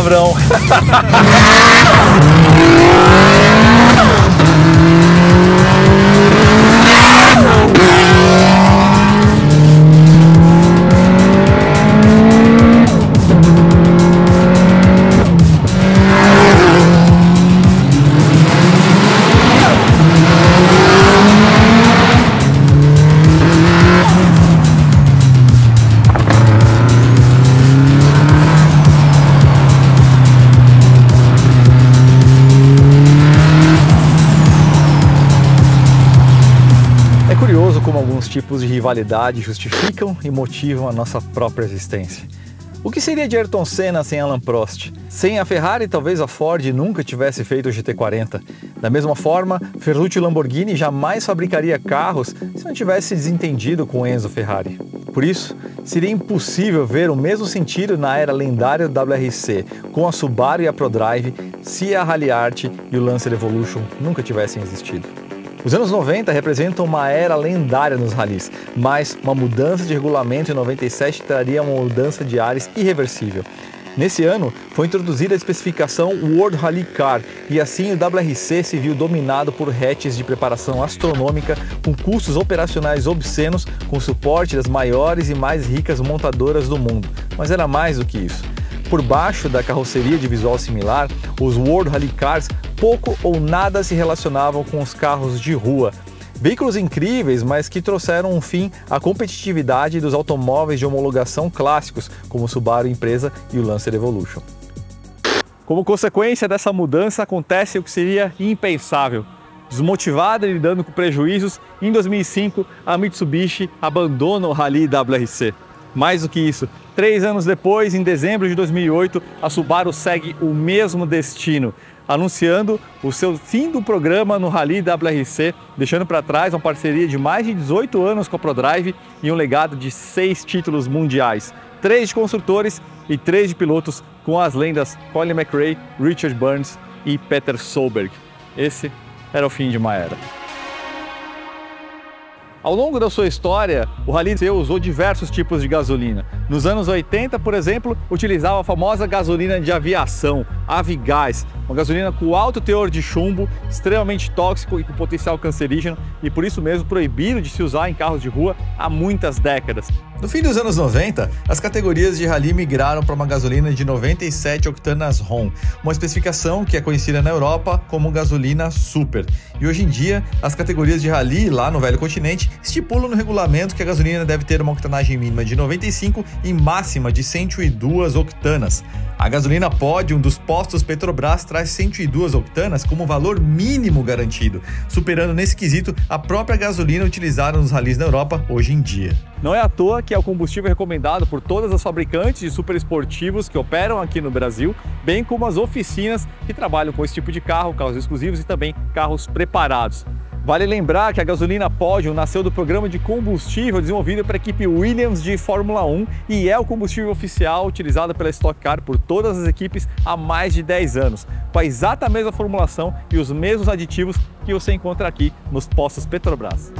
palavrão. É curioso como alguns tipos de rivalidade justificam e motivam a nossa própria existência. O que seria de Ayrton Senna sem Alain Prost? Sem a Ferrari, talvez a Ford nunca tivesse feito o GT40. Da mesma forma, Ferruccio Lamborghini jamais fabricaria carros se não tivesse desentendido com Enzo Ferrari. Por isso, seria impossível ver o mesmo sentido na era lendária do WRC com a Subaru e a ProDrive se a Rally Art e o Lancer Evolution nunca tivessem existido. Os anos 90 representam uma era lendária nos rallies, mas uma mudança de regulamento em 97 traria uma mudança de ares irreversível. Nesse ano, foi introduzida a especificação World Rally Car e assim o WRC se viu dominado por hatches de preparação astronômica com custos operacionais obscenos com suporte das maiores e mais ricas montadoras do mundo. Mas era mais do que isso. Por baixo da carroceria de visual similar, os World Rally Cars pouco ou nada se relacionavam com os carros de rua. Veículos incríveis, mas que trouxeram um fim à competitividade dos automóveis de homologação clássicos, como o Subaru Impreza e o Lancer Evolution. Como consequência dessa mudança, acontece o que seria impensável. Desmotivada e lidando com prejuízos, em 2005 a Mitsubishi abandona o Rally WRC. Mais do que isso, 3 anos depois, em dezembro de 2008, a Subaru segue o mesmo destino, anunciando o seu fim do programa no Rally WRC, deixando para trás uma parceria de mais de 18 anos com a ProDrive e um legado de 6 títulos mundiais, 3 de construtores e 3 de pilotos com as lendas Colin McRae, Richard Burns e Peter Solberg. Esse era o fim de uma era. Ao longo da sua história, o Rally C usou diversos tipos de gasolina. Nos anos 80, por exemplo, utilizava a famosa gasolina de aviação, Avigás, uma gasolina com alto teor de chumbo, extremamente tóxico e com potencial cancerígeno e por isso mesmo proibido de se usar em carros de rua há muitas décadas. No fim dos anos 90, as categorias de Rally migraram para uma gasolina de 97 octanas ROM, uma especificação que é conhecida na Europa como gasolina super. E hoje em dia, as categorias de Rally lá no Velho Continente estipulam no regulamento que a gasolina deve ter uma octanagem mínima de 95 e máxima de 102 octanas. A gasolina Podium dos postos Petrobras traz 102 octanas como valor mínimo garantido, superando nesse quesito a própria gasolina utilizada nos rallies na Europa hoje em dia. Não é à toa que é o combustível recomendado por todas as fabricantes de superesportivos que operam aqui no Brasil, bem como as oficinas que trabalham com esse tipo de carro, carros exclusivos e também carros preparados. Vale lembrar que a gasolina Podium nasceu do programa de combustível desenvolvido para a equipe Williams de Fórmula 1 e é o combustível oficial utilizado pela Stock Car por todas as equipes há mais de 10 anos, com a exata mesma formulação e os mesmos aditivos que você encontra aqui nos postos Petrobras.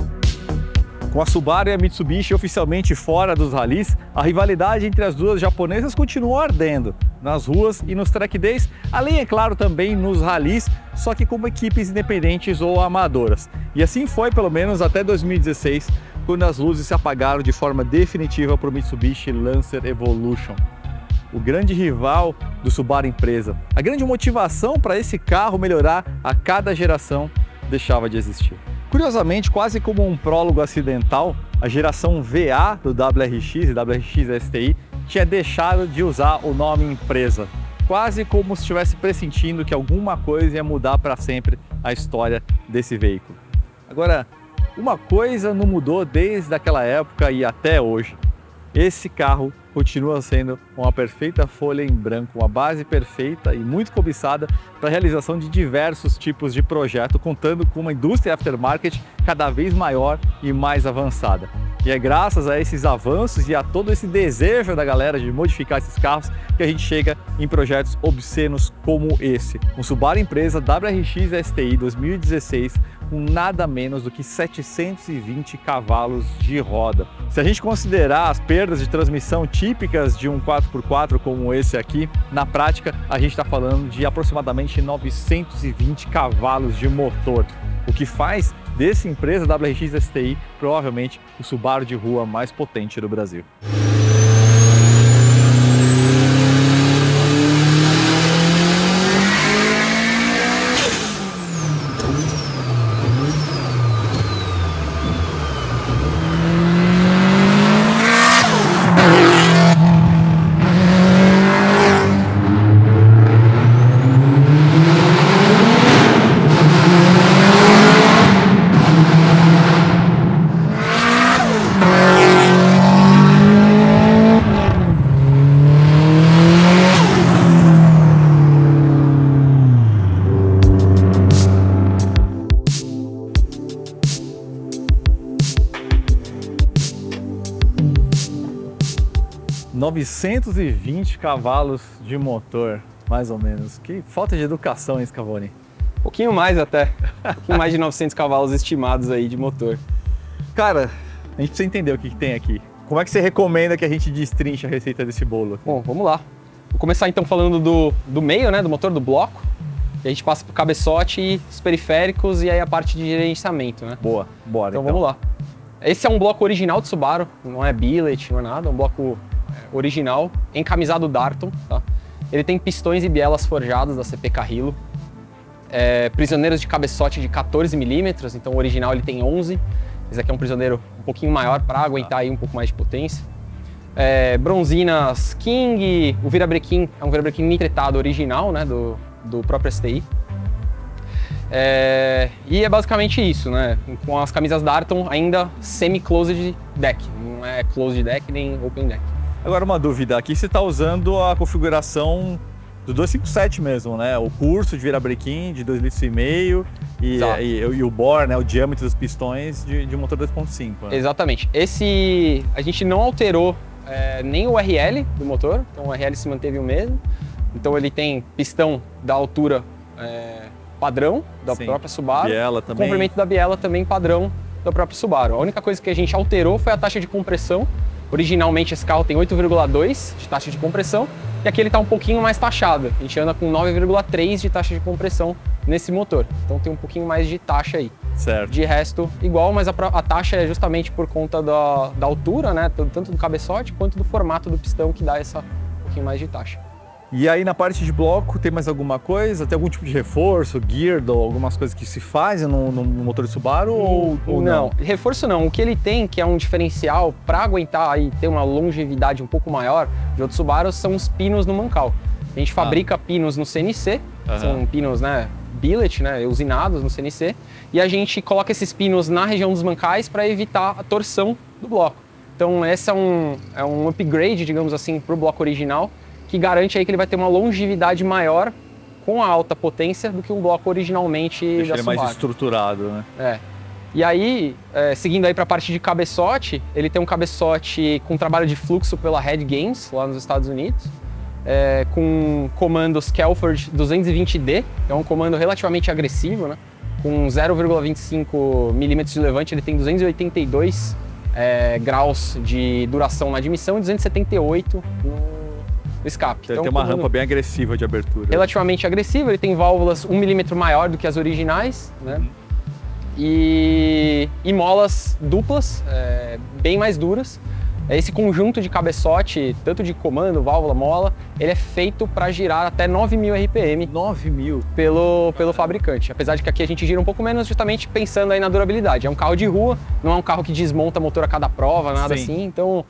Com a Subaru e a Mitsubishi oficialmente fora dos rallies, a rivalidade entre as duas japonesas continuou ardendo nas ruas e nos track days, além, é claro, também nos rallies, só que como equipes independentes ou amadoras. E assim foi pelo menos até 2016, quando as luzes se apagaram de forma definitiva para o Mitsubishi Lancer Evolution, o grande rival do Subaru Impreza. A grande motivação para esse carro melhorar a cada geração deixava de existir. Curiosamente, quase como um prólogo acidental, a geração VA do WRX e WRX STI tinha deixado de usar o nome Impreza, quase como se estivesse pressentindo que alguma coisa ia mudar para sempre a história desse veículo. Agora, uma coisa não mudou desde aquela época e até hoje. Esse carro continua sendo uma perfeita folha em branco, uma base perfeita e muito cobiçada para a realização de diversos tipos de projeto, contando com uma indústria aftermarket cada vez maior e mais avançada. E é graças a esses avanços e a todo esse desejo da galera de modificar esses carros que a gente chega em projetos obscenos como esse. Um Subaru Impreza WRX STI 2016 com nada menos do que 720 cavalos de roda. Se a gente considerar as perdas de transmissão típicas de um 4x4 como esse aqui, na prática a gente está falando de aproximadamente 920 cavalos de motor, o que faz dessa empresa WRX STI provavelmente o Subaru de rua mais potente do Brasil. ...920 cavalos de motor, mais ou menos. Que falta de educação, hein, Scavone? Um pouquinho mais até. Um pouquinho mais de 900 cavalos estimados aí de motor. Cara, a gente precisa entender o que tem aqui. Como é que você recomenda que a gente destrinche a receita desse bolo? Bom, vamos lá. Vou começar então falando do meio, né, do motor, do bloco. E a gente passa pro cabeçote e os periféricos e aí a parte de gerenciamento, né? Boa, bora então. Vamos lá. Esse é um bloco original de Subaru, não é billet, não é nada, é um bloco original, encamisado Darton, tá? Ele tem pistões e bielas forjadas da CP Carrillo, prisioneiros de cabeçote de 14 milímetros, então o original ele tem 11, esse aqui é um prisioneiro um pouquinho maior para aguentar aí um pouco mais de potência. Bronzinas King, o virabrequim é um virabrequim nitretado original, né, do próprio STI. E é basicamente isso, né? Com as camisas Darton ainda semi-closed deck, não é closed deck nem open deck. Agora uma dúvida, aqui você está usando a configuração do 257 mesmo, né? O curso de virabrequim de 2,5 litros e o bore, né? O diâmetro dos pistões de motor 2.5. Né? Exatamente. A gente não alterou nem o RL do motor, então o RL se manteve o mesmo. Então ele tem pistão da altura padrão da própria Subaru, biela também. Complemento da biela também padrão da própria Subaru. A única coisa que a gente alterou foi a taxa de compressão. Originalmente esse carro tem 8,2 de taxa de compressão e aqui ele está um pouquinho mais taxado. A gente anda com 9,3 de taxa de compressão nesse motor. Então tem um pouquinho mais de taxa aí. Certo. De resto, igual, mas a taxa é justamente por conta da altura, né? Tanto do cabeçote quanto do formato do pistão que dá essa pouquinho mais de taxa. E aí na parte de bloco tem mais alguma coisa? Tem algum tipo de reforço, gear, algumas coisas que se fazem no motor de Subaru ou não? Reforço não. O que ele tem, que é um diferencial para aguentar e ter uma longevidade um pouco maior de outros Subaru, são os pinos no mancal. A gente fabrica pinos no CNC, são pinos, né, billet, né, usinados no CNC, e a gente coloca esses pinos na região dos mancais para evitar a torção do bloco. Então esse é um upgrade, digamos assim, para o bloco original, que garante aí que ele vai ter uma longevidade maior com a alta potência do que um bloco originalmente Deixa da Subaru. Ele mais estruturado, né? E aí, seguindo aí para a parte de cabeçote, ele tem um cabeçote com trabalho de fluxo pela Red Games, lá nos Estados Unidos, com comandos Kelford 220D, que é um comando relativamente agressivo, né? Com 0,25 milímetros de levante, ele tem 282 graus de duração na admissão e 278 no escape. Então, tem uma rampa bem agressiva de abertura. Relativamente agressiva, ele tem válvulas 1 milímetro maior do que as originais, né? E molas duplas, bem mais duras. Esse conjunto de cabeçote, tanto de comando, válvula, mola, ele é feito para girar até 9.000 RPM. 9.000? Pelo fabricante. Apesar de que aqui a gente gira um pouco menos, justamente pensando aí na durabilidade. É um carro de rua, não é um carro que desmonta motor a cada prova, nada assim. Então,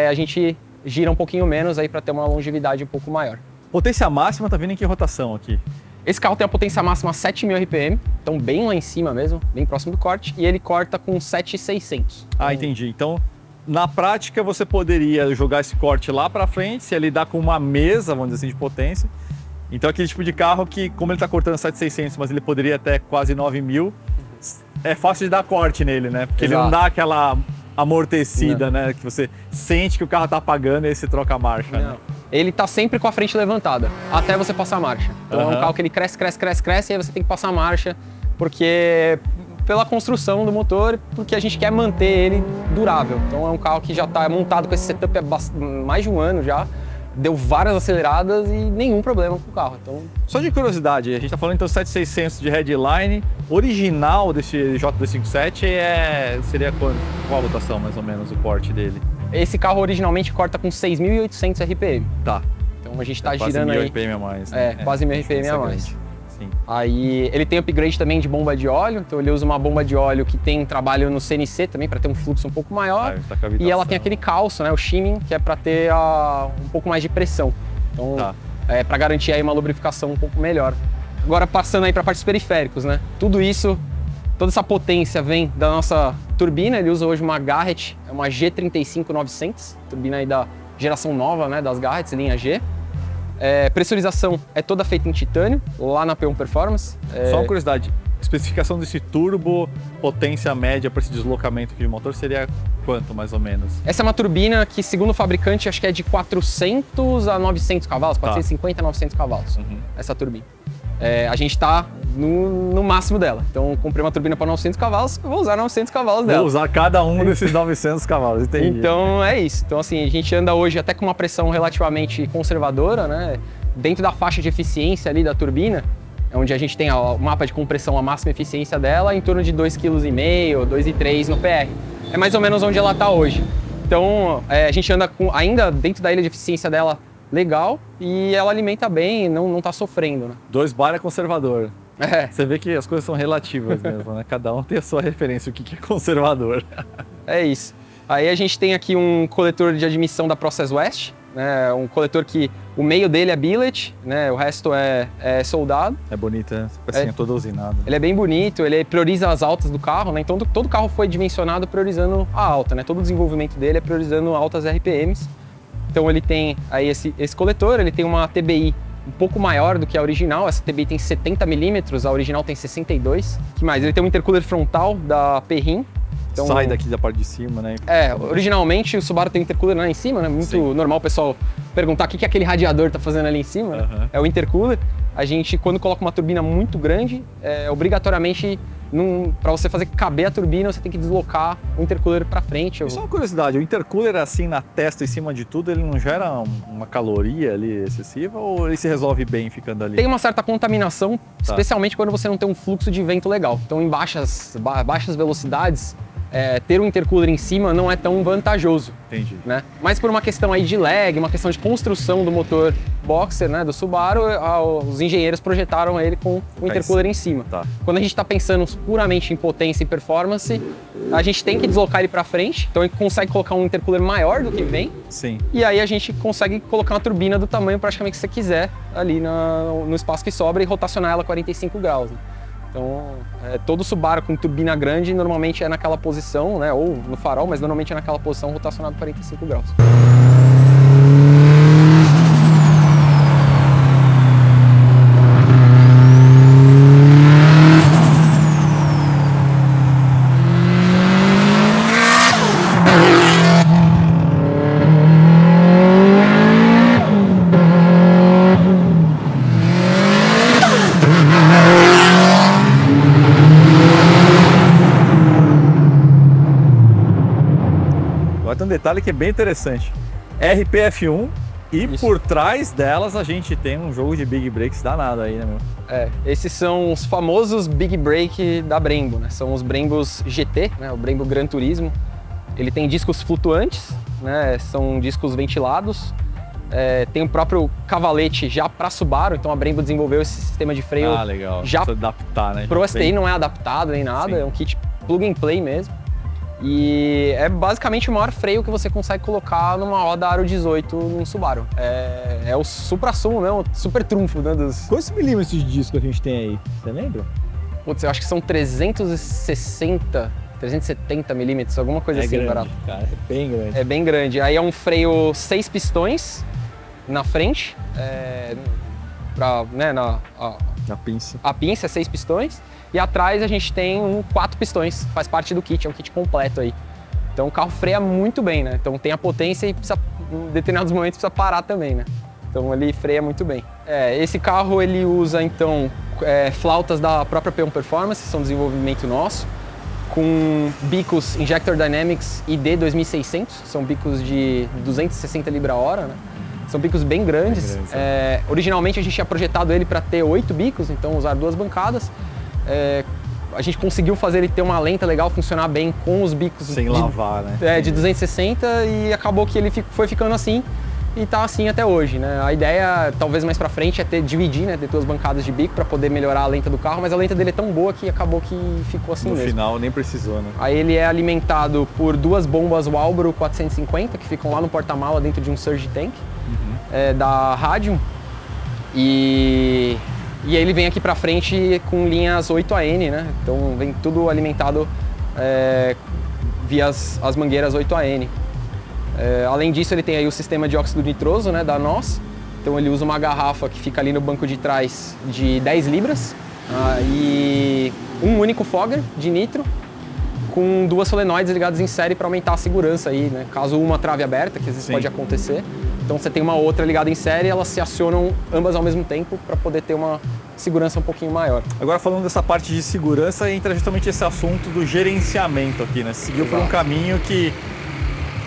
a gente gira um pouquinho menos aí para ter uma longevidade um pouco maior. Potência máxima tá vindo em que rotação aqui? Esse carro tem a potência máxima 7.000 RPM, então bem lá em cima mesmo, bem próximo do corte, e ele corta com 7.600. Ah, entendi. Então, na prática, você poderia jogar esse corte lá para frente, se ele dá com uma mesa, vamos dizer assim, de potência. Então, aquele tipo de carro que, como ele está cortando 7.600, mas ele poderia até quase 9.000, é fácil de dar corte nele, né? Porque ele não dá aquela amortecida, né? Que você sente que o carro tá apagando e aí você troca a marcha. Né? Ele tá sempre com a frente levantada, até você passar a marcha. Então é um carro que ele cresce, e aí você tem que passar a marcha, porque pela construção do motor, porque a gente quer manter ele durável. Então é um carro que já está montado com esse setup há mais de um ano já, deu várias aceleradas e nenhum problema com o carro. Então... Só de curiosidade, a gente está falando então 7600 de headline, original desse J257 seria quanto? Qual a rotação mais ou menos, o porte dele? Esse carro originalmente corta com 6.800 RPM. Tá. Então a gente está quase girando 1000 aí... RPM a mais. Né? Quase 1000 RPM a mais. Sim. Aí ele tem upgrade também de bomba de óleo, então ele usa uma bomba de óleo que tem trabalho no CNC também para ter um fluxo um pouco maior. E ela tem aquele calço, né, o shimming, que é para ter um pouco mais de pressão. Então para garantir aí uma lubrificação um pouco melhor. Agora passando aí para partes periféricos, né? Tudo isso, toda essa potência vem da nossa turbina. Ele usa hoje uma Garrett, é uma G35900, turbina aí da geração nova, né, das Garretts, linha G. Pressurização é toda feita em titânio, lá na P1 Performance. Só uma curiosidade, especificação desse turbo, potência média para esse deslocamento aqui de motor seria quanto, mais ou menos? Essa é uma turbina que, segundo o fabricante, acho que é de 400 a 900 cavalos, 450 a 900 cavalos, essa turbina. A gente está no máximo dela. Então, comprei uma turbina para 900 cavalos, vou usar 900 cavalos dela. Vou usar cada um desses 900 cavalos, entendi. Então, é isso. Então, assim, a gente anda hoje até com uma pressão relativamente conservadora, né? Dentro da faixa de eficiência ali da turbina, onde a gente tem o mapa de compressão, a máxima eficiência dela, em torno de 2,5 kg, 2,3 kg no PR. É mais ou menos onde ela está hoje. Então, a gente anda ainda dentro da ilha de eficiência dela legal e ela alimenta bem, não está sofrendo, né? 2 bar é conservador. Você vê que as coisas são relativas mesmo, né? Cada um tem a sua referência, o que é conservador. É isso. Aí a gente tem aqui um coletor de admissão da Process West, né? Um coletor que o meio dele é billet, né? O resto é soldado. É bonito, né? Pecinha toda usinada. Ele é bem bonito, ele prioriza as altas do carro, né? Então todo carro foi dimensionado priorizando a alta, né? Todo o desenvolvimento dele é priorizando altas RPMs. Então ele tem aí esse coletor, ele tem uma TBI um pouco maior do que a original. Essa TBI tem 70 mm, a original tem 62. O que mais? Ele tem um intercooler frontal da Perrin. Então, sai daqui da parte de cima, né? Originalmente o Subaru tem intercooler lá em cima, né? Muito normal o pessoal perguntar o que aquele radiador tá fazendo ali em cima, né? É o intercooler. A gente, quando coloca uma turbina muito grande, obrigatoriamente, para você fazer caber a turbina, você tem que deslocar o intercooler para frente. Só uma curiosidade, o intercooler assim na testa, em cima de tudo, ele não gera uma caloria ali excessiva ou ele se resolve bem ficando ali? Tem uma certa contaminação, especialmente quando você não tem um fluxo de vento legal. Então em baixas velocidades, ter um intercooler em cima não é tão vantajoso. Entendi. Né? Mas por uma questão aí de lag, uma questão de construção do motor boxer, né, do Subaru, os engenheiros projetaram ele com o intercooler em cima. Quando a gente está pensando puramente em potência e performance, a gente tem que deslocar ele para frente, então a gente consegue colocar um intercooler maior do que vem. Sim. E aí a gente consegue colocar uma turbina do tamanho praticamente que você quiser ali no espaço que sobra e rotacionar ela 45 graus. Né? Então, todo Subaru com turbina grande normalmente é naquela posição, né, ou no farol, mas normalmente é naquela posição rotacionado 45 graus. Tem um detalhe que é bem interessante. RPF1 e por trás delas a gente tem um jogo de Big Breaks danado aí, né, meu? Esses são os famosos Big Break da Brembo, né? São os Brembos GT, né? O Brembo Gran Turismo. Ele tem discos flutuantes, né? São discos ventilados. Tem o próprio cavalete já para Subaru, então a Brembo desenvolveu esse sistema de freio legal. já para adaptar, né? Pro STI não é adaptado nem nada, é um kit plug and play mesmo. E é basicamente o maior freio que você consegue colocar numa roda Aro 18 num Subaru. É o supra-sumo mesmo, super trunfo, né? Quantos milímetros de disco a gente tem aí? Você lembra? Putz, eu acho que são 360, 370 milímetros, alguma coisa assim, grande, barato. Cara, é bem grande. É bem grande. Aí é um freio 6 pistões na frente, na pinça. A pinça é 6 pistões. E atrás a gente tem 4 pistões, faz parte do kit, é um kit completo aí. Então o carro freia muito bem, né? Então tem a potência e precisa, em determinados momentos precisa parar também, né? Então ele freia muito bem. Esse carro ele usa então flautas da própria P1 Performance, são desenvolvimento nosso, com bicos Injector Dynamics ID 2600, são bicos de 260 libra-hora, né? São bicos bem grandes. Originalmente a gente tinha projetado ele para ter 8 bicos, então usar 2 bancadas. A gente conseguiu fazer ele ter uma lenta legal, funcionar bem com os bicos sem lavar, né? De 260, e acabou que ele foi ficando assim e tá assim até hoje, né? A ideia, talvez mais pra frente, é dividir, né? Ter 2 bancadas de bico para poder melhorar a lenta do carro, mas a lenta dele é tão boa que acabou que ficou assim mesmo. No final nem precisou, né? Aí ele é alimentado por 2 bombas Walbro 450, que ficam lá no porta-mala dentro de um Surge Tank da Radium. E aí ele vem aqui pra frente com linhas 8AN, né? Então vem tudo alimentado via as mangueiras 8AN. Além disso, ele tem aí o sistema de óxido nitroso, né, da NOS. Então ele usa uma garrafa que fica ali no banco de trás de 10 libras e um único fogger de nitro com 2 solenoides ligadas em série para aumentar a segurança aí, né? Caso uma trave aberta, que às vezes pode acontecer. Então você tem uma outra ligada em série, elas se acionam ambas ao mesmo tempo para poder ter uma segurança um pouquinho maior. Agora, falando dessa parte de segurança, entra justamente esse assunto do gerenciamento aqui, né? Você seguiu por um caminho que...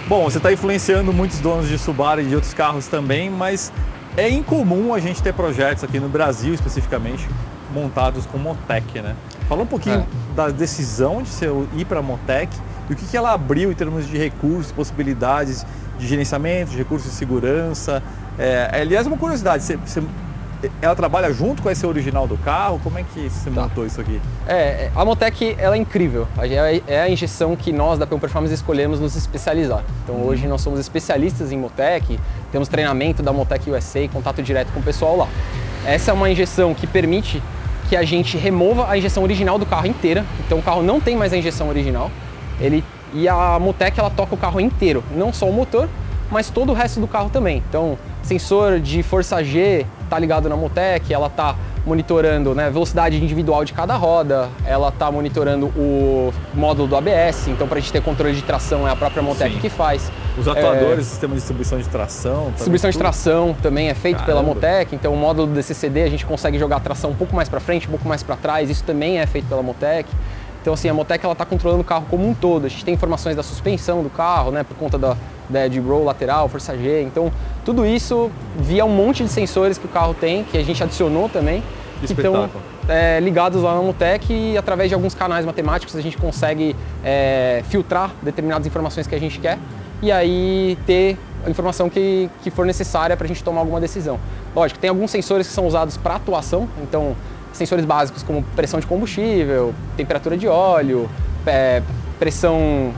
Bom, você está influenciando muitos donos de Subaru e de outros carros também, mas é incomum a gente ter projetos aqui no Brasil, especificamente, montados com Motec, né? Fala um pouquinho da decisão de você ir para a Motec e o que ela abriu em termos de recursos, possibilidades de gerenciamento, de recursos de segurança. Aliás, uma curiosidade, ela trabalha junto com esse original do carro? Como é que você montou isso aqui? A Motec, ela é incrível. É a injeção que nós da P1 Performance escolhemos nos especializar. Então hoje nós somos especialistas em Motec, temos treinamento da Motec USA, contato direto com o pessoal lá. Essa é uma injeção que permite que a gente remova a injeção original do carro inteira. Então o carro não tem mais a injeção original. E a Motec, ela toca o carro inteiro, não só o motor, mas todo o resto do carro também. Então, sensor de força G está ligado na Motec, ela está monitorando, né, velocidade individual de cada roda, ela está monitorando o módulo do ABS, então para a gente ter controle de tração é a própria Motec que faz. Os atuadores, sistema de distribuição de tração. Distribuição de tração também é feito pela Motec, então o módulo do DCCD a gente consegue jogar a tração um pouco mais para frente, um pouco mais para trás, isso também é feito pela Motec. Então assim, a Motec está controlando o carro como um todo. A gente tem informações da suspensão do carro, né, por conta da edge roll lateral, força G. Então tudo isso via um monte de sensores que o carro tem, que a gente adicionou também. Que espetáculo. Então, ligados lá na Motec, e através de alguns canais matemáticos a gente consegue filtrar determinadas informações que a gente quer e aí ter a informação que for necessária para a gente tomar alguma decisão. Lógico, tem alguns sensores que são usados para atuação, então sensores básicos como pressão de combustível, temperatura de óleo, pressão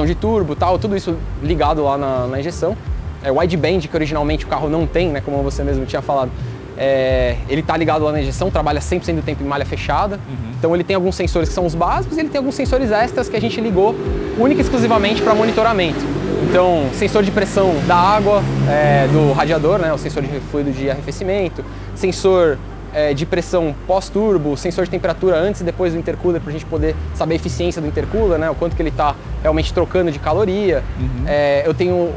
de turbo, tal, tudo isso ligado lá na injeção. Wideband, que originalmente o carro não tem, né, como você mesmo tinha falado, ele está ligado lá na injeção, trabalha 100% do tempo em malha fechada. Então ele tem alguns sensores que são os básicos e ele tem alguns sensores extras que a gente ligou única e exclusivamente para monitoramento. Então, sensor de pressão da água, do radiador, né, o sensor de fluido de arrefecimento, sensor de pressão pós-turbo, sensor de temperatura antes e depois do intercooler para a gente poder saber a eficiência do intercooler, né, o quanto que ele está realmente trocando de caloria. Eu tenho,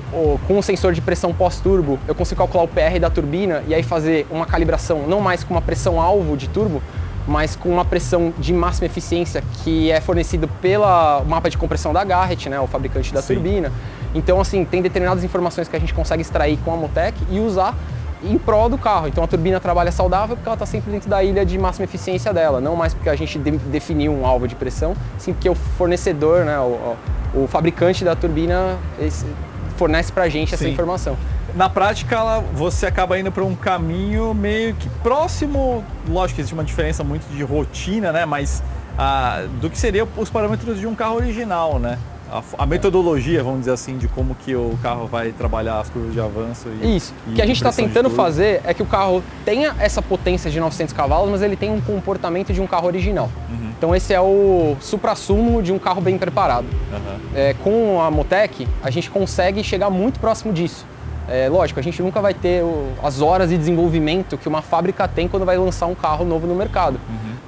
com o sensor de pressão pós-turbo, eu consigo calcular o PR da turbina e aí fazer uma calibração não mais com uma pressão alvo de turbo, mas com uma pressão de máxima eficiência que é fornecido pelo mapa de compressão da Garrett, né, o fabricante da turbina. Então, assim, tem determinadas informações que a gente consegue extrair com a Motec e usar em prol do carro. Então a turbina trabalha saudável porque ela está sempre dentro da ilha de máxima eficiência dela, não mais porque a gente definiu um alvo de pressão, sim porque o fornecedor, né, o fabricante da turbina fornece para a gente essa informação. Na prática, você acaba indo para um caminho meio que próximo, lógico que existe uma diferença muito de rotina, né, mas do que seriam os parâmetros de um carro original, né? A metodologia, vamos dizer assim, de como que o carro vai trabalhar as curvas de avanço. Isso. O que a gente está tentando fazer é que o carro tenha essa potência de 900 cavalos, mas ele tem um comportamento de um carro original. Então esse é o suprassumo de um carro bem preparado. Com a Motec, a gente consegue chegar muito próximo disso. Lógico, a gente nunca vai ter as horas de desenvolvimento que uma fábrica tem quando vai lançar um carro novo no mercado.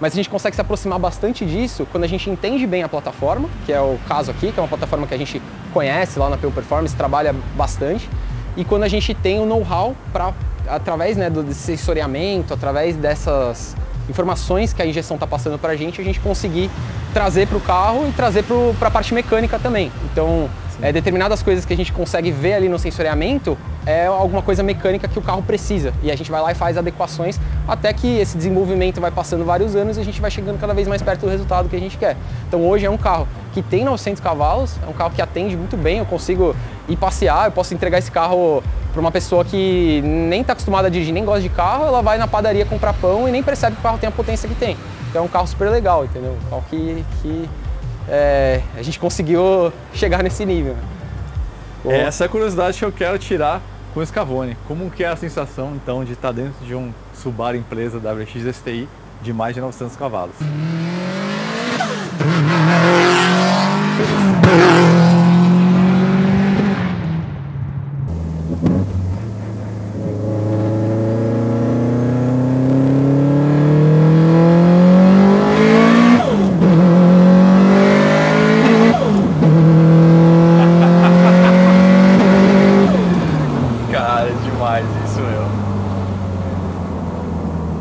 Mas a gente consegue se aproximar bastante disso quando a gente entende bem a plataforma, que é o caso aqui, que é uma plataforma que a gente conhece lá na P1 Performance, trabalha bastante, e quando a gente tem o know-how para, através, né, do sensoriamento, através informações que a injeção está passando para a gente conseguir trazer para o carro e trazer para a parte mecânica também. Então, determinadas coisas que a gente consegue ver ali no sensoriamento é alguma coisa mecânica que o carro precisa. E a gente vai lá e faz adequações até que esse desenvolvimento vai passando vários anos e a gente vai chegando cada vez mais perto do resultado que a gente quer. Então hoje é um carro que tem 900 cavalos, é um carro que atende muito bem, eu consigo ir passear, eu posso entregar esse carro para uma pessoa que nem está acostumada a dirigir, nem gosta de carro, ela vai na padaria comprar pão e nem percebe que o carro tem a potência que tem. Então é um carro super legal, entendeu? Um carro que a gente conseguiu chegar nesse nível. Essa é a curiosidade que eu quero tirar com o Scavone. Como que é a sensação, então, de estar dentro de um Subaru Impreza WRX STI de mais de 900 cavalos?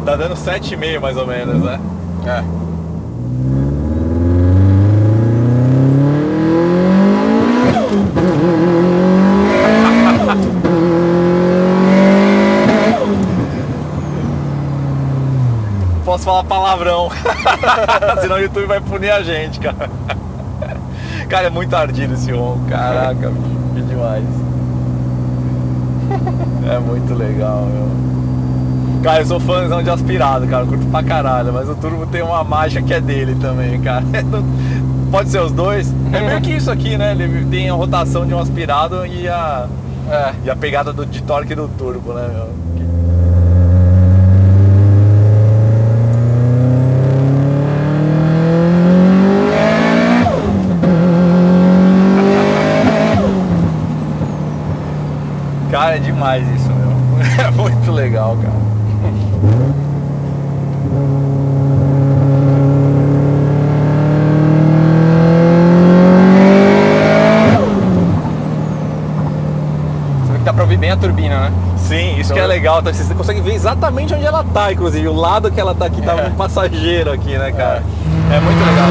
Tá dando 7,5 mais ou menos, né? Posso falar palavrão, senão o YouTube vai punir a gente, cara. Cara, é muito ardido esse ronco, caraca, bicho, que demais. É muito legal, meu. Cara, eu sou fãzão de aspirado, cara, eu curto pra caralho, mas o turbo tem uma mágica que é dele também, cara. Pode ser os dois. É meio que isso aqui, né? Ele tem a rotação de um aspirado e a pegada de torque do turbo, né, meu? Cara, é demais isso, meu. É muito legal, cara. Você vê que dá pra ouvir bem a turbina, né? Sim, isso então, que é legal, tá? Você consegue ver exatamente onde ela tá, inclusive, o lado que ela tá aqui, tá um passageiro aqui, né, cara? É muito legal.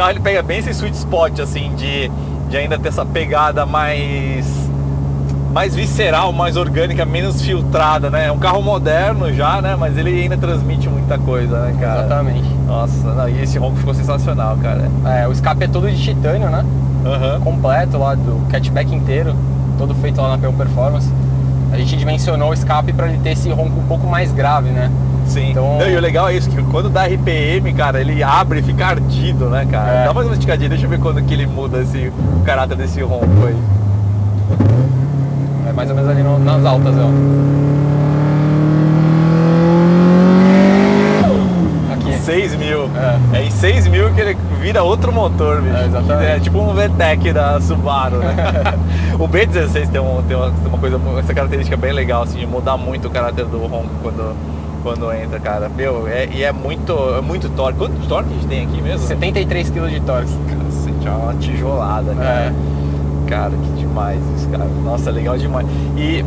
Ele pega bem esse sweet spot, assim, de ainda ter essa pegada mais visceral, mais orgânica, menos filtrada, né? É um carro moderno já, né? Mas ele ainda transmite muita coisa, né, cara? Exatamente. Nossa, não, e esse ronco ficou sensacional, cara. O escape é todo de titânio, né? Completo lá, do catchback inteiro, todo feito lá na P1 Performance. A gente dimensionou o escape para ele ter esse ronco um pouco mais grave, né? Sim. Então... Não, e o legal é isso, que quando dá RPM, cara, ele abre e fica ardido, né, cara? Dá mais uma esticadinha, deixa eu ver quando que ele muda o caráter desse ronco aí. É mais ou menos ali nas altas, ó. Aqui. 6.000. É em 6.000 que ele vira outro motor, bicho. Exatamente. É tipo um VTEC da Subaru, né? O B16 tem uma coisa, essa característica bem legal, assim, de mudar muito o caráter do ronco quando entra, cara. Meu, é muito torque. Quanto torque a gente tem aqui mesmo? 73 kg de torque. Cacete, é uma tijolada, cara. Cara, que demais isso, cara. Nossa, legal demais. E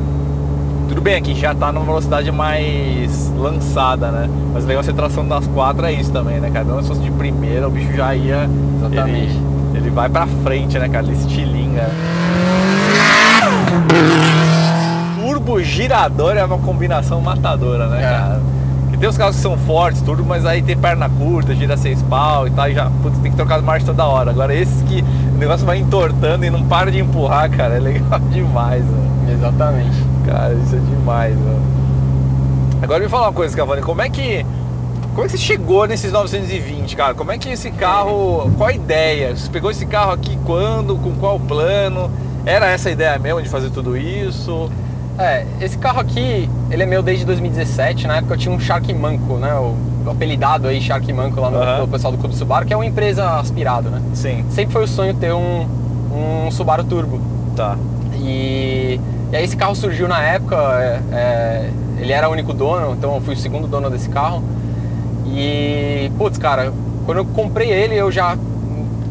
tudo bem, aqui já tá numa velocidade mais lançada, né? Mas o legal ser tração das 4 é isso também, né, cara? Não se fosse de primeira, o bicho já ia... Exatamente. Ele vai pra frente, né, cara? Ele estilinga. Turbo girador é uma combinação matadora, né, cara? Porque tem os carros que são fortes, turbo, mas aí tem perna curta, gira 6 pau e tal, e já, putz, tem que trocar as marchas toda hora. Agora esses que o negócio vai entortando e não para de empurrar, cara, é legal demais, mano. Exatamente. Cara, isso é demais, mano. Agora me fala uma coisa, Scavone, como é que você chegou nesses 920, cara? Como é que esse carro, qual a ideia? Você pegou esse carro aqui quando, com qual plano? Era essa a ideia mesmo de fazer tudo isso? Esse carro aqui, ele é meu desde 2017, na época eu tinha um Shark Manco, né? O apelidado aí Shark Manco lá no pessoal do Clube Subaru, que é uma empresa aspirado, né? Sim. Sempre foi o sonho ter um Subaru Turbo. Tá. E aí esse carro surgiu na época, ele era o único dono, então eu fui o segundo dono desse carro. E, putz, cara, quando eu comprei ele, eu já,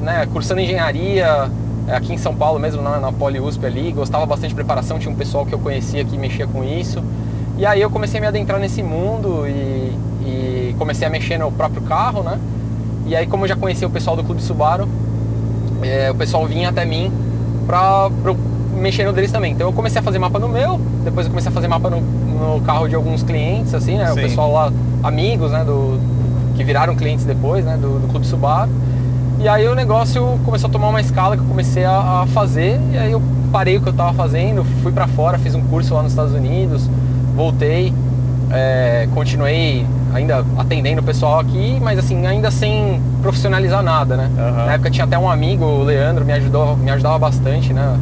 né, cursando engenharia, aqui em São Paulo mesmo, na Poli USP ali, gostava bastante de preparação, tinha um pessoal que eu conhecia que mexia com isso. E aí eu comecei a me adentrar nesse mundo e comecei a mexer no próprio carro, né? E aí, como eu já conhecia o pessoal do Clube Subaru, o pessoal vinha até mim pra mexer no deles também. Então eu comecei a fazer mapa no meu, depois eu comecei a fazer mapa no carro de alguns clientes, assim, né? Sim. O pessoal lá, amigos, né, que viraram clientes depois, né, do Clube Subaru. E aí o negócio começou a tomar uma escala que eu comecei a fazer, e aí eu parei o que eu tava fazendo, fui pra fora, fiz um curso lá nos Estados Unidos, voltei, continuei ainda atendendo o pessoal aqui, mas assim, ainda sem profissionalizar nada, né? Na época tinha até um amigo, o Leandro, me ajudava bastante, né?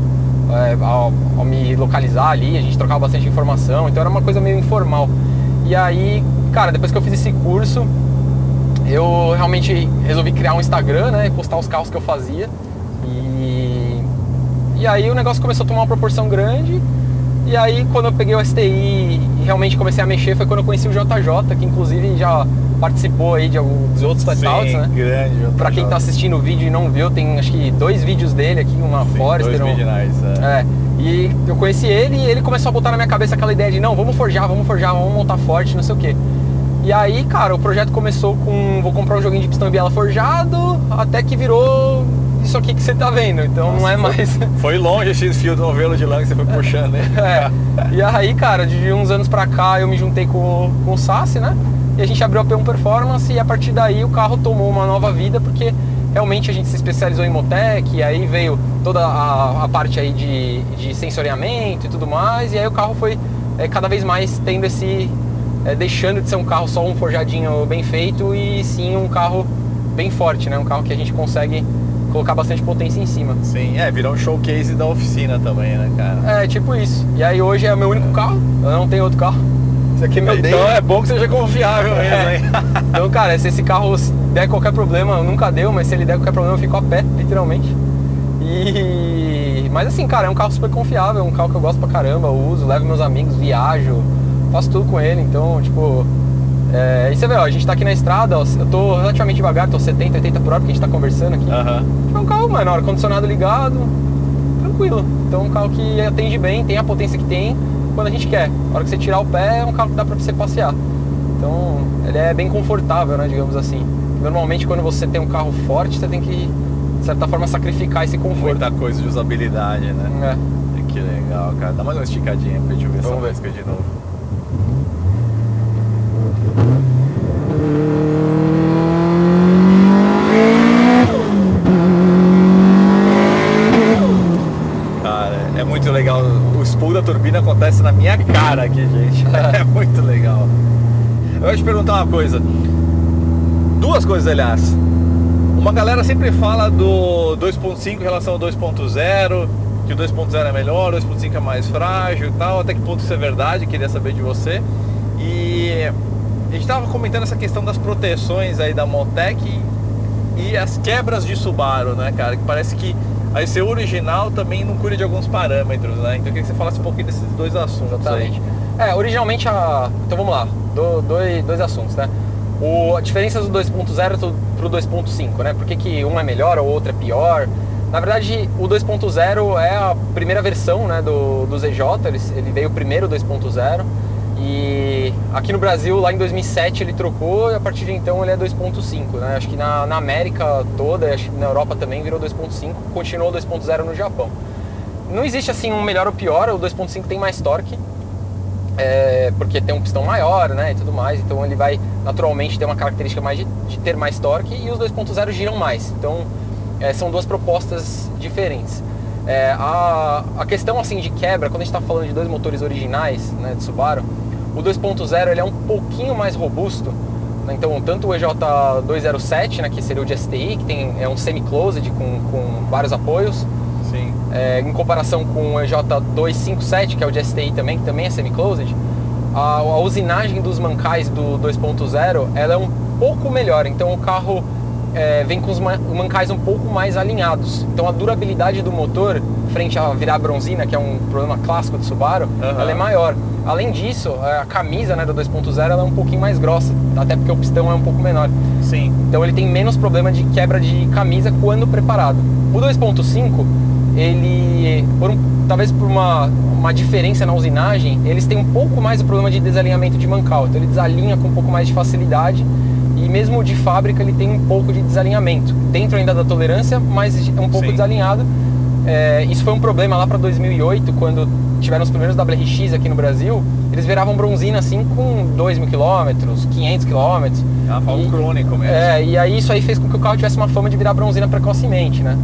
Ao me localizar ali, a gente trocava bastante informação, então era uma coisa meio informal. E aí, cara, depois que eu fiz esse curso, eu realmente resolvi criar um Instagram, né, e postar os carros que eu fazia. E aí o negócio começou a tomar uma proporção grande. E aí quando eu peguei o STI e realmente comecei a mexer, foi quando eu conheci o JJ, que inclusive já participou aí de alguns outros Touchouts, né? Grande JJ. Pra quem tá assistindo o vídeo e não viu, tem acho que 2 vídeos dele aqui, uma Forester. 2 Midnights, E eu conheci ele e ele começou a botar na minha cabeça aquela ideia de não, vamos forjar, vamos montar forte, não sei o quê. E aí, cara, o projeto começou com vou comprar um joguinho de pistão e biela forjado, até que virou isso aqui que você tá vendo, então não é mais... Foi longe esse fio do novelo de lã que você foi puxando, hein? E aí, cara, de uns anos pra cá eu me juntei com o Sassi, né? E a gente abriu a P1 Performance e a partir daí o carro tomou uma nova vida, porque realmente a gente se especializou em Motec, e aí veio toda a parte aí de sensoriamento e tudo mais, e aí o carro foi cada vez mais tendo deixando de ser um carro só um forjadinho bem feito e sim um carro bem forte, né? Um carro que a gente consegue colocar bastante potência em cima. Sim, virou um showcase da oficina também, né, cara? Tipo isso. E aí hoje é o meu único carro, eu não tenho outro carro. Esse aqui é meu Então é bom que seja confiável mesmo, hein? Então, cara, se esse carro der qualquer problema, nunca deu, mas se ele der qualquer problema eu fico a pé, literalmente. Mas assim, cara, é um carro super confiável, é um carro que eu gosto pra caramba, eu uso, levo meus amigos, viajo, faço tudo com ele, então, tipo... E você vê, ó, a gente tá aqui na estrada, ó, eu tô relativamente devagar, tô 70, 80 por hora, porque a gente tá conversando aqui. É um carro, mano, ar-condicionado ligado, tranquilo. Então é um carro que atende bem, tem a potência que tem quando a gente quer. A hora que você tirar o pé, é um carro que dá pra você passear. Então, ele é bem confortável, né, digamos assim. Normalmente, quando você tem um carro forte, você tem que, de certa forma, sacrificar esse conforto. Muita coisa de usabilidade, né? Que legal, cara. Dá mais uma esticadinha pra gente ver essa música de novo. É muito legal, o spool da turbina acontece na minha cara aqui, gente. É muito legal. Eu vou te perguntar uma coisa. 2 coisas, aliás. Uma galera sempre fala do 2.5 em relação ao 2.0, que o 2.0 é melhor, o 2.5 é mais frágil e tal. Até que ponto isso é verdade? Queria saber de você. E a gente estava comentando essa questão das proteções aí da Motec e as quebras de Subaru, né, cara? Que parece que a ECU original também não cuida de alguns parâmetros, né? Então eu queria que você falasse um pouquinho desses 2 assuntos. Exatamente. Originalmente então vamos lá, dois assuntos, né? A diferença do 2.0 pro 2.5, né? Por que um é melhor ou o outro é pior? Na verdade, o 2.0 é a primeira versão, né, do ZJ, ele veio primeiro 2.0. E aqui no Brasil, lá em 2007, ele trocou e a partir de então ele é 2.5, né? Acho que na América toda, acho que na Europa também virou 2.5, continuou 2.0 no Japão. Não existe assim um melhor ou pior, o 2.5 tem mais torque, porque tem um pistão maior, né, e tudo mais, então ele vai naturalmente ter uma característica mais de ter mais torque, e os 2.0 giram mais, então são 2 propostas diferentes. A questão assim de quebra, quando a gente está falando de 2 motores originais, né, de Subaru, o 2.0 ele é um pouquinho mais robusto, né? Então tanto o EJ207, né, que seria o de STI, que é um semi-closed com vários apoios. Sim. em comparação com o EJ257, que é o de STI também, que também é semi-closed, a usinagem dos mancais do 2.0 ela é um pouco melhor, então o carro vem com os mancais um pouco mais alinhados, então a durabilidade do motor frente a virar bronzina, que é um problema clássico do Subaru, ela é maior. Além disso, a camisa, né, do 2.0 ela é um pouquinho mais grossa, até porque o pistão é um pouco menor. Sim. Então ele tem menos problema de quebra de camisa quando preparado. O 2.5, ele, talvez por uma diferença na usinagem, eles têm um pouco mais o problema de desalinhamento de mancal. Então ele desalinha com um pouco mais de facilidade e mesmo de fábrica ele tem um pouco de desalinhamento. Dentro ainda da tolerância, mas um pouco desalinhado. Isso foi um problema lá para 2008, quando tiveram os primeiros WRX aqui no Brasil. Eles viravam bronzina assim com 2.000 km, 500 km. Um crônico mesmo. E aí isso aí fez com que o carro tivesse uma fama de virar bronzina precocemente, né?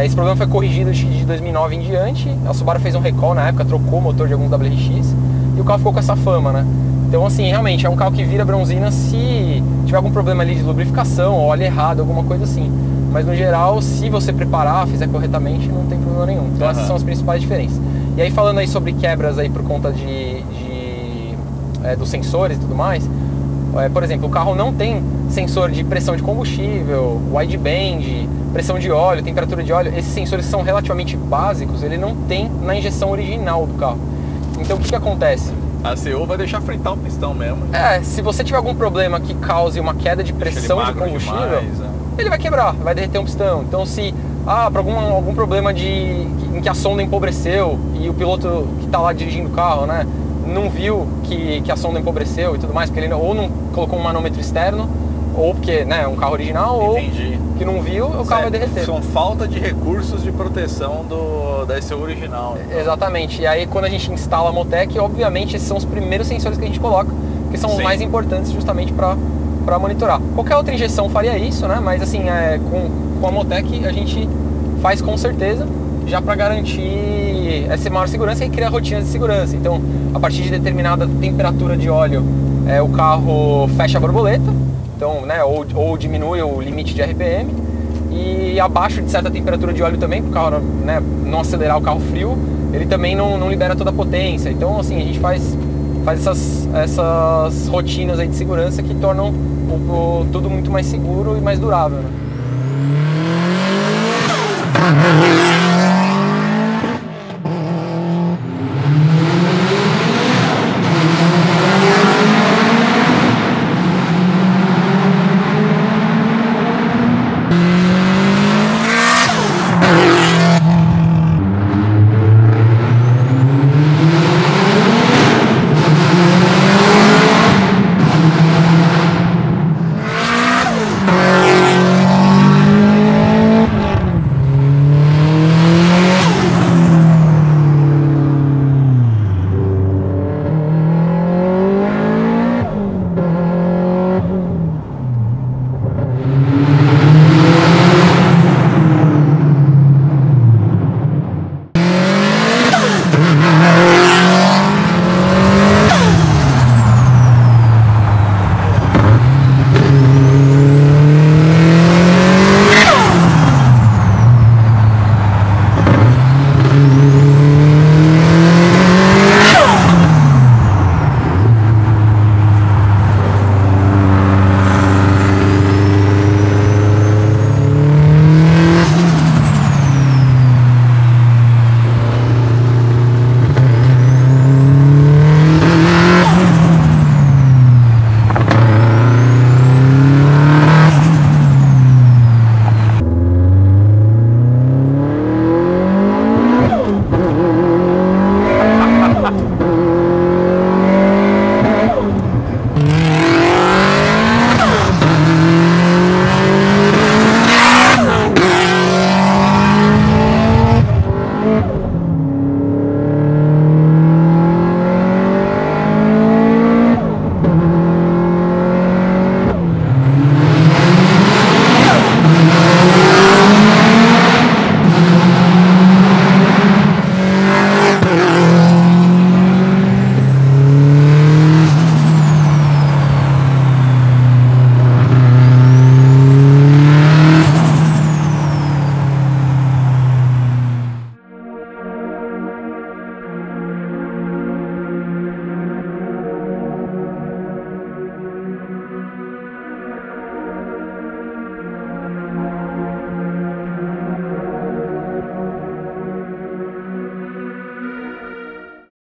Esse problema foi corrigido de 2009 em diante. A Subaru fez um recall na época, trocou o motor de alguns WRX e o carro ficou com essa fama, né? Então, assim, realmente é um carro que vira bronzina se tiver algum problema ali de lubrificação, óleo errado, alguma coisa assim. Mas no geral, se você preparar, fizer corretamente, não tem problema nenhum. Então essas são as principais diferenças. E aí falando aí sobre quebras aí por conta dos sensores e tudo mais, por exemplo, o carro não tem sensor de pressão de combustível, wideband, pressão de óleo, temperatura de óleo. Esses sensores são relativamente básicos, ele não tem na injeção original do carro. Então o que acontece? A CO vai deixar fritar o pistão mesmo. Se você tiver algum problema que cause uma queda de pressão de combustível, ele vai quebrar, vai derreter um pistão. Então se para algum problema em que a sonda empobreceu e o piloto que está lá dirigindo o carro, né, não viu que a sonda empobreceu e tudo mais, porque ele ou não colocou um manômetro externo, ou porque, né, é um carro original, ou que não viu, o carro vai derreter. São falta de recursos de proteção da SU original. Então. Exatamente. E aí quando a gente instala a Motec, obviamente esses são os primeiros sensores que a gente coloca, que são os mais importantes justamente para monitorar. Qualquer outra injeção faria isso, né? Mas assim, com a Motec a gente faz com certeza, já para garantir essa maior segurança e criar rotinas de segurança. Então, a partir de determinada temperatura de óleo, o carro fecha a borboleta, então, né, ou diminui o limite de RPM, e abaixo de certa temperatura de óleo também, para o carro, né, não acelerar o carro frio, ele também não libera toda a potência. Então, assim, a gente faz essas rotinas aí de segurança que tornam tudo muito mais seguro e mais durável, né?